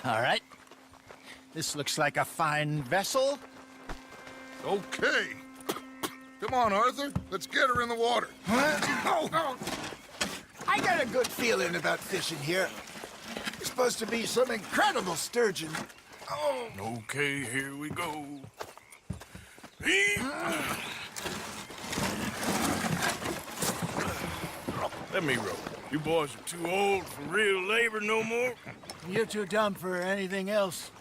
All right. This looks like a fine vessel. Okay. Come on, Arthur. Let's get her in the water. Oh. I got a good feeling about fishing here. It's supposed to be some incredible sturgeon. Oh. Okay, here we go. Let me row. You boys are too old for real labor no more. You're too dumb for anything else.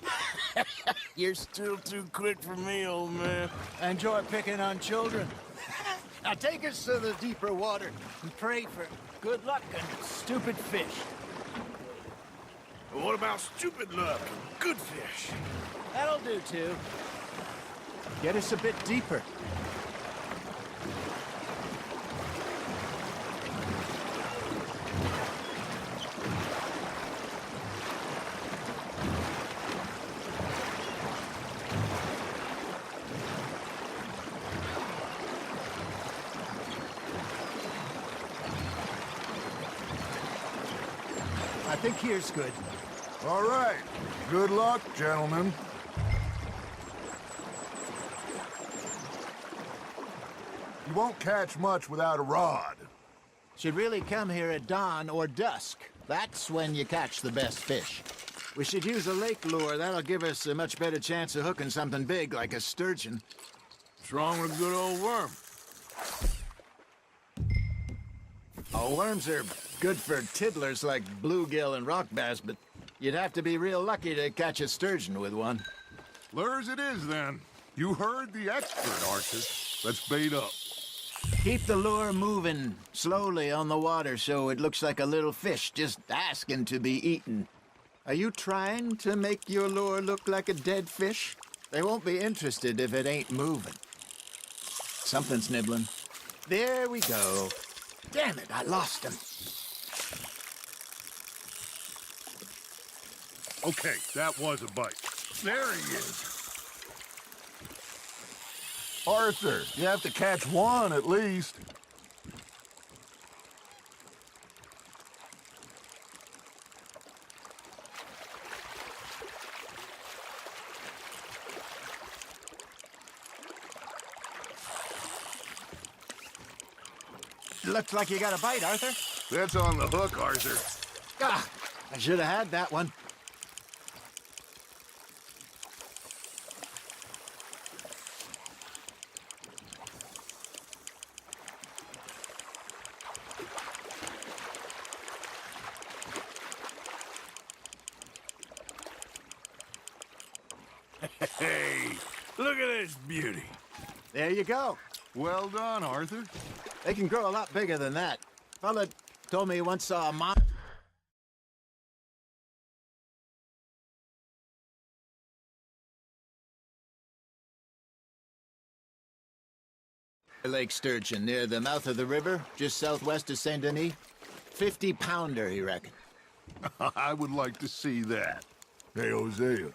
You're still too quick for me, old man. Enjoy picking on children. Now take us to the deeper water and pray for good luck and stupid fish. What about stupid luck and good fish? That'll do, too. Get us a bit deeper. I think here's good. All right. Good luck, gentlemen. You won't catch much without a rod. Should really come here at dawn or dusk. That's when you catch the best fish. We should use a lake lure. That'll give us a much better chance of hooking something big like a sturgeon. What's wrong with a good old worm? Oh, worms are good for tiddlers like bluegill and rock bass, but you'd have to be real lucky to catch a sturgeon with one. Lures it is, then. You heard the expert, Arthur. Let's bait up. Keep the lure moving slowly on the water so it looks like a little fish just asking to be eaten. Are you trying to make your lure look like a dead fish? They won't be interested if it ain't moving. Something's nibbling. There we go. Damn it, I lost him. Okay, that was a bite. There he is. Arthur, you have to catch one at least. Looks like you got a bite, Arthur. That's on the hook, Arthur. Ah, I should have had that one. Hey, look at this beauty. There you go. Well done, Arthur. They can grow a lot bigger than that. Fella told me he once saw a lake sturgeon near the mouth of the river, just southwest of Saint Denis. 50-pounder, he reckoned. I would like to see that. Hey, Hosea.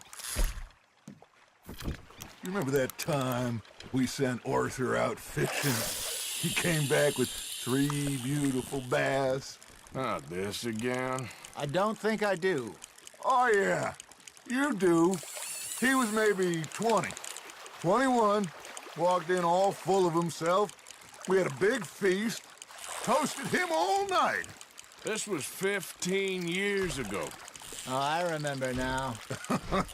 You remember that time we sent Arthur out fishing? He came back with 3 beautiful bass. Not this again. I don't think I do. Oh, yeah. You do. He was maybe 20. 21. Walked in all full of himself. We had a big feast. Toasted him all night. This was 15 years ago. Oh, I remember now.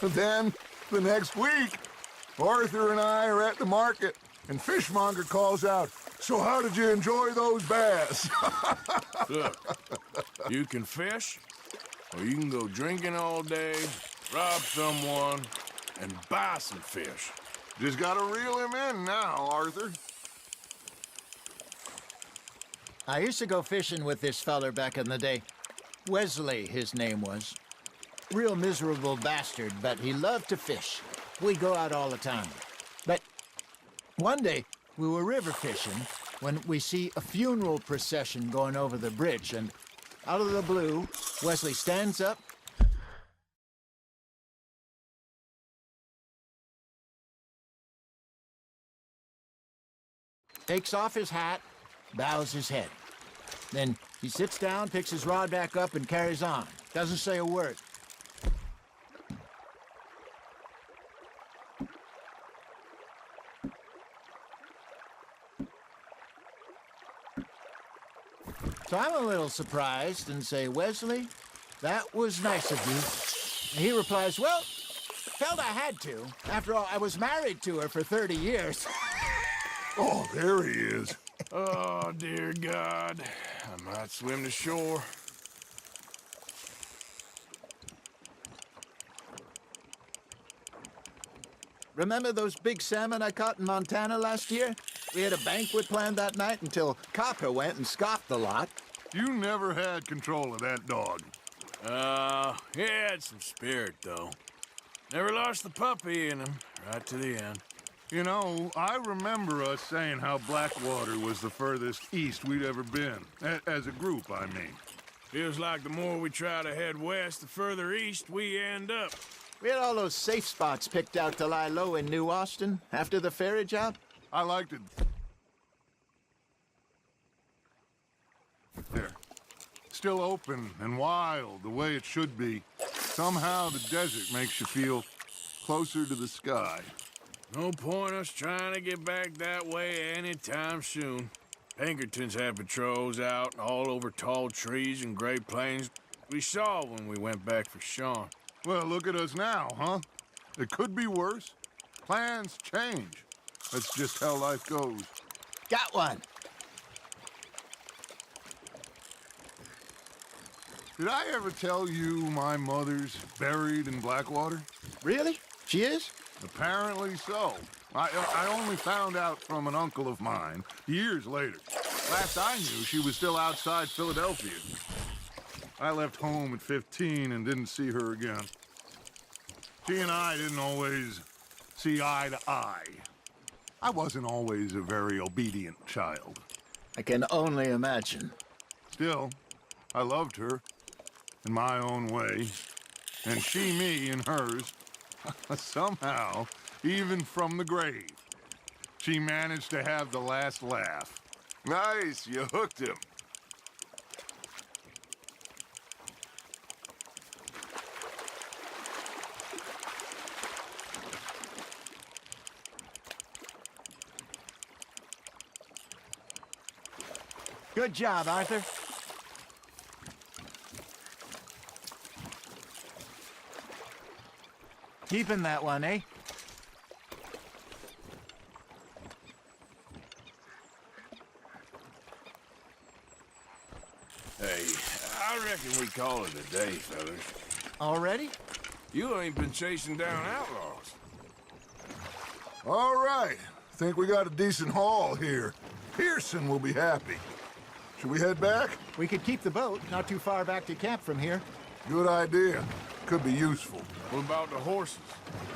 Then, the next week, Arthur and I are at the market, and Fishmonger calls out, "So how did you enjoy those bass?" Look, you can fish, or you can go drinking all day, rob someone, and buy some fish. Just gotta reel him in now, Arthur. I used to go fishing with this feller back in the day. Wesley, his name was. Real miserable bastard, but he loved to fish. We'd go out all the time. But one day, we were river fishing when we see a funeral procession going over the bridge, and out of the blue, Wesley stands up, takes off his hat, bows his head. Then he sits down, picks his rod back up, and carries on. Doesn't say a word. So I'm a little surprised and say, Wesley, that was nice of you. And he replies, well, felt I had to. After all, I was married to her for 30 years. Oh, there he is. Oh, dear God. I might swim to shore. Remember those big salmon I caught in Montana last year? We had a banquet planned that night until Copper went and scoffed the lot. You never had control of that dog. He had some spirit, though. Never lost the puppy in him, right to the end. You know, I remember us saying how Blackwater was the furthest east we'd ever been. As a group, I mean. Feels like the more we try to head west, the further east we end up. We had all those safe spots picked out to lie low in New Austin after the ferry job. I liked it. There. Still open and wild, the way it should be. Somehow the desert makes you feel closer to the sky. No point us trying to get back that way anytime soon. Pinkertons had patrols out all over tall trees and Great Plains. We saw when we went back for Sean. Well, look at us now, huh? It could be worse. Plans change. That's just how life goes. Got one. Did I ever tell you my mother's buried in Blackwater? Really? She is? Apparently so. I only found out from an uncle of mine years later. Last I knew, she was still outside Philadelphia. I left home at 15 and didn't see her again. She and I didn't always see eye to eye. I wasn't always a very obedient child. I can only imagine. Still, I loved her in my own way, and she me in hers. Somehow, even from the grave, she managed to have the last laugh. Nice, you hooked him. Good job, Arthur. Keeping that one, eh? Hey, I reckon we call it a day, fellas. Already? You ain't been chasing down outlaws. All right. Think we got a decent haul here. Pearson will be happy. Should we head back? We could keep the boat not too far back to camp from here. Good idea. Could be useful. What about the horses?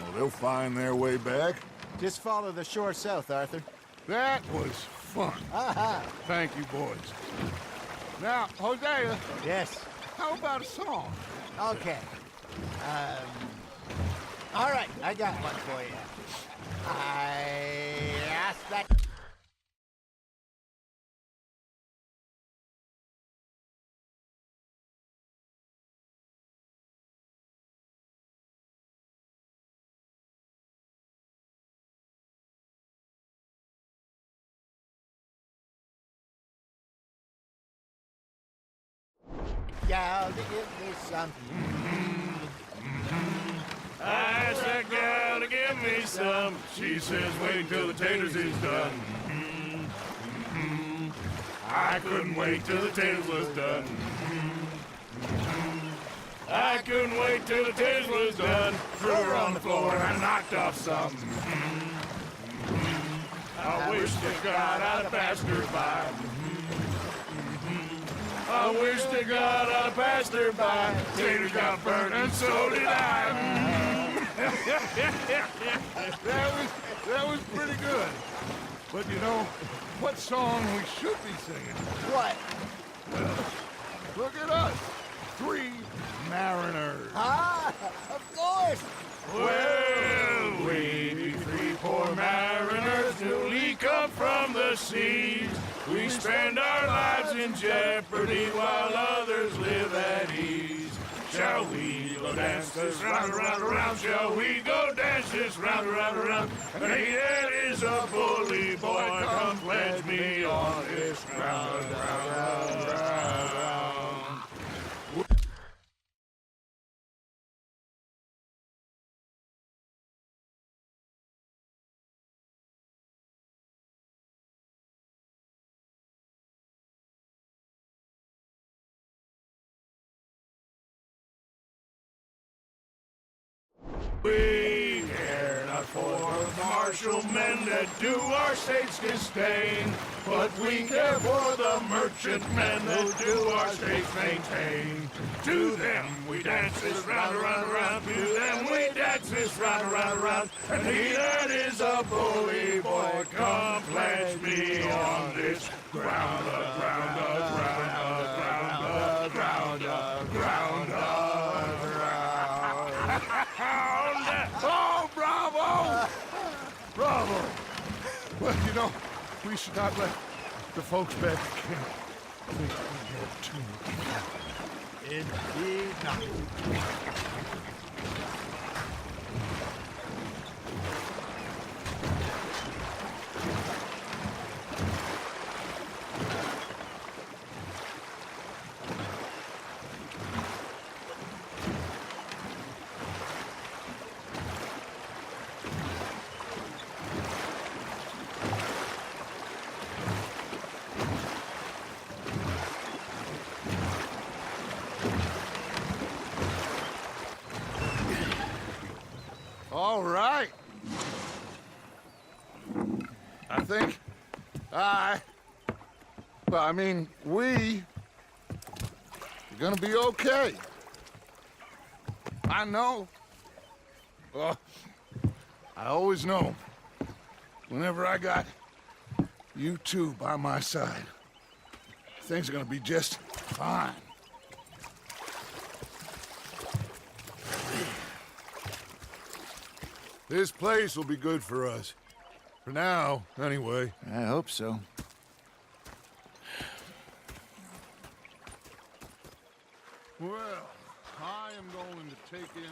Well, they'll find their way back. Just follow the shore south, Arthur. That was fun. Aha! Thank you, boys. Now, Hosea, Yes. how about a song? Okay. All right, I got one for you. I asked that... gal to give me some. I asked that gal to give me some. She says, wait till the taters is done. I couldn't wait till the taters was done. I couldn't wait till the taters was done. Threw her on the floor and I knocked off some. I wish to God I'd passed her by. I wish to God I'd passed her by. Taters got burnt and so did I. That was pretty good. But you know, what song we should be singing? What? Look at us. 3 mariners. Ah, of course. Well, we 3 poor mariners newly come from the seas. We spend our lives in jeopardy while others live at ease. shall we go dance this round, around, around? Shall we go dance this round, around, around? Naked is a bully boy, come pledge me on this round, round, round, round. We care not for the martial men that do our state's disdain, but we care for the merchant men that do our state's maintain. To them we dance this round, around, around. To them we dance this round, around, around. And he that is a bully boy, come pledge me on this ground, ground, ground, ground, ground, ground, ground. Oh, bravo! Bravo! Well, you know, we should not let the folks back at camp think we have too much. Indeed not. All right. I think we are gonna be okay. I know. I always know. Whenever I got you two by my side, things are gonna be just fine. This place will be good for us. For now, anyway. I hope so. Well, I am going to take in